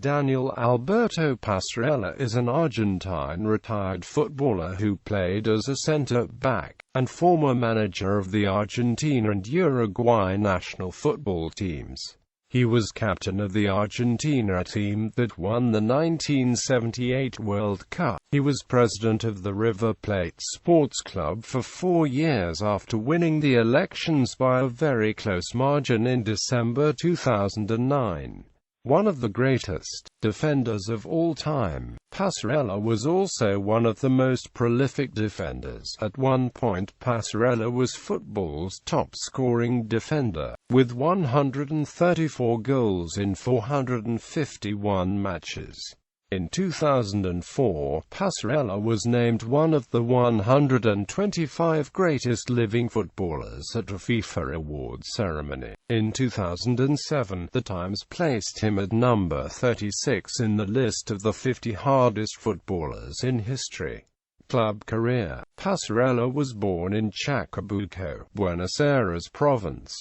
Daniel Alberto Passarella is an Argentine retired footballer who played as a centre-back, and former manager of the Argentina and Uruguay national football teams. He was captain of the Argentina team that won the 1978 World Cup. He was president of the River Plate Sports Club for 4 years after winning the elections by a very close margin in December 2009. One of the greatest defenders of all time, Passarella was also one of the most prolific defenders. At one point, Passarella was football's top-scoring defender, with 134 goals in 451 matches. In 2004, Passarella was named one of the 125 greatest living footballers at a FIFA awards ceremony. In 2007, The Times placed him at number 36 in the list of the 50 hardest footballers in history. Club career. Passarella was born in Chacabuco, Buenos Aires province.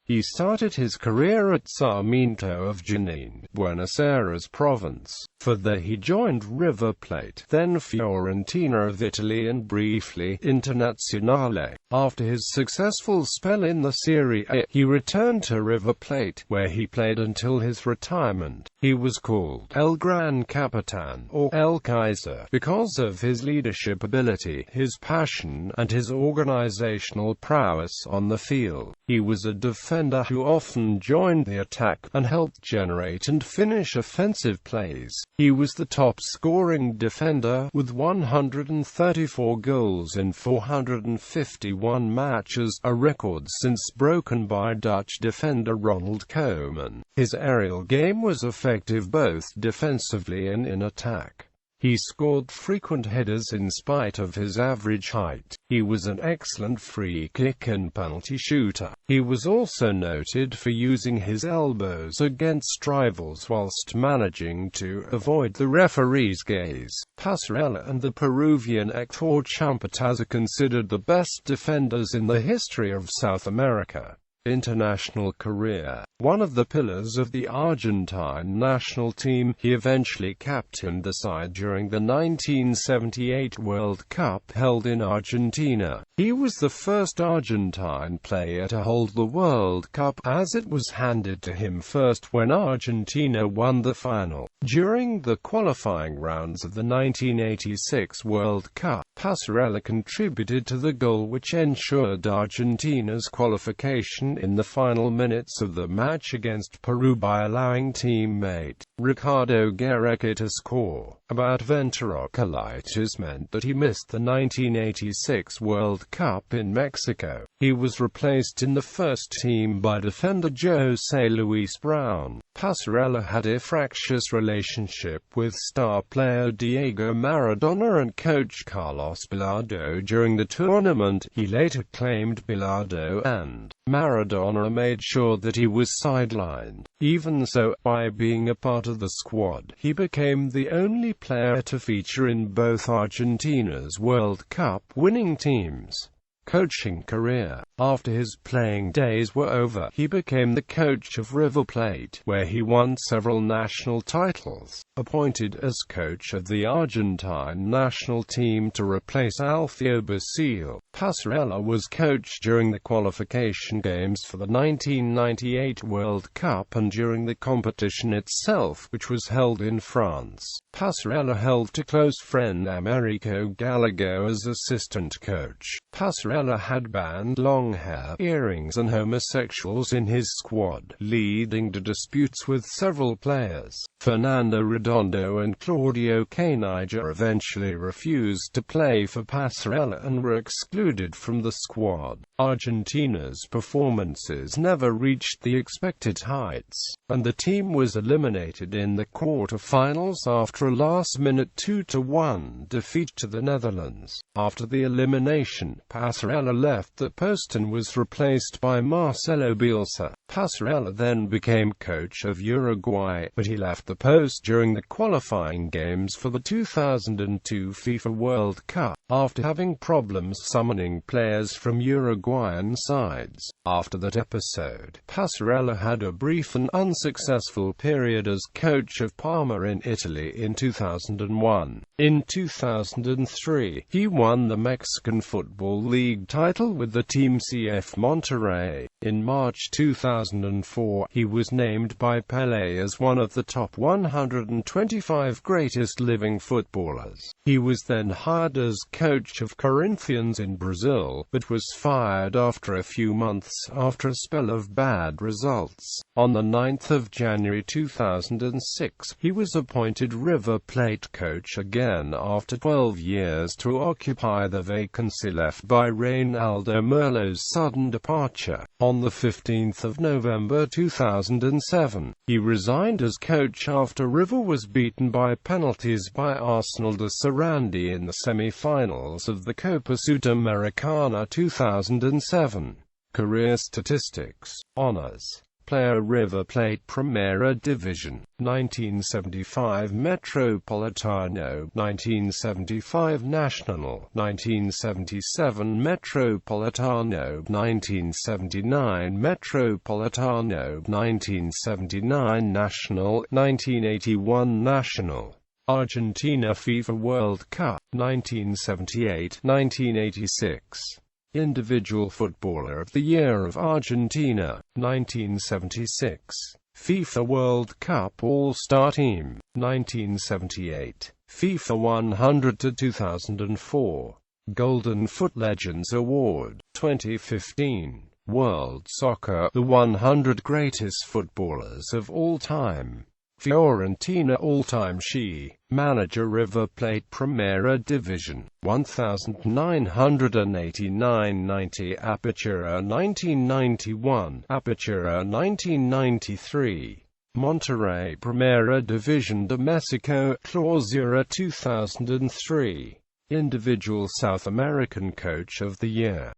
He started his career at Sarmiento of Junín, Buenos Aires province. Further, he joined River Plate, then Fiorentina of Italy and briefly Internazionale. After his successful spell in the Serie A, he returned to River Plate, where he played until his retirement. He was called El Gran Capitan, or El Kaiser, because of his leadership ability, his passion, and his organizational prowess on the field. He was a defender who often joined the attack, and helped generate and finish offensive plays. He was the top-scoring defender, with 134 goals in 451 matches, a record since broken by Dutch defender Ronald Koeman. His aerial game was effective both defensively and in attack. He scored frequent headers in spite of his average height. He was an excellent free-kick and penalty shooter. He was also noted for using his elbows against rivals whilst managing to avoid the referee's gaze. Passarella and the Peruvian Hector Champetaz are considered the best defenders in the history of South America. International career. One of the pillars of the Argentine national team, he eventually captained the side during the 1978 World Cup held in Argentina. He was the first Argentine player to hold the World Cup, as it was handed to him first when Argentina won the final. During the qualifying rounds of the 1986 World Cup, Passarella contributed to the goal which ensured Argentina's qualification in the final minutes of the match against Peru by allowing teammate Ricardo Gráfico to score. About ventriculitis meant that he missed the 1986 World Cup in Mexico. He was replaced in the first team by defender José Luis Brown. Passarella had a fractious relationship with star player Diego Maradona and coach Carlos Bilardo during the tournament. He later claimed Bilardo and Maradona made sure that he was sidelined. Even so, by being a part of the squad, he became the only player to feature in both Argentina's World Cup winning teams. Coaching career. After his playing days were over, he became the coach of River Plate, where he won several national titles. Appointed as coach of the Argentine national team to replace Alfio Basile, Passarella was coach during the qualification games for the 1998 World Cup and during the competition itself, which was held in France. Passarella held to close friend Americo Gallego as assistant coach. Passarella had banned long hair, earrings and homosexuals in his squad, leading to disputes with several players. Fernando Redondo and Claudio Caniggia eventually refused to play for Passarella and were excluded from the squad. Argentina's performances never reached the expected heights, and the team was eliminated in the quarter-finals after a last-minute 2-1 defeat to the Netherlands. After the elimination, Passarella Passarella left that post and was replaced by Marcelo Bielsa. Passarella then became coach of Uruguay, but he left the post during the qualifying games for the 2002 FIFA World Cup, after having problems summoning players from Uruguayan sides. After that episode, Passarella had a brief and unsuccessful period as coach of Parma in Italy in 2001. In 2003, he won the Mexican Football League title with the teams.He Monterrey. In March 2004, he was named by Pelé as one of the top 125 greatest living footballers. He was then hired as coach of Corinthians in Brazil, but was fired after a few months after a spell of bad results. On the 9th of January 2006, he was appointed River Plate coach again after 12 years to occupy the vacancy left by Reynaldo Merlo's sudden departure. On the 15th of November 2007, he resigned as coach after River was beaten by penalties by Arsenal de Sarandi in the semi-finals of the Copa Sudamericana 2007. Career statistics. Honors. Player River Plate Primera Division, 1975 Metropolitano, 1975 Nacional, 1977 Metropolitano, 1979 Metropolitano, 1979 National, 1981 National. Argentina FIFA World Cup, 1978-1986. Individual Footballer of the Year of Argentina, 1976. FIFA World Cup All-Star Team, 1978. FIFA 100-2004. Golden Foot Legends Award, 2015. World Soccer, the 100 Greatest Footballers of All Time. Fiorentina All-Time She. Manager River Plate Primera Division, 1989-90 Apertura 1991, Apertura 1993. Monterrey Primera División de México, Clausura 2003. Individual South American Coach of the Year.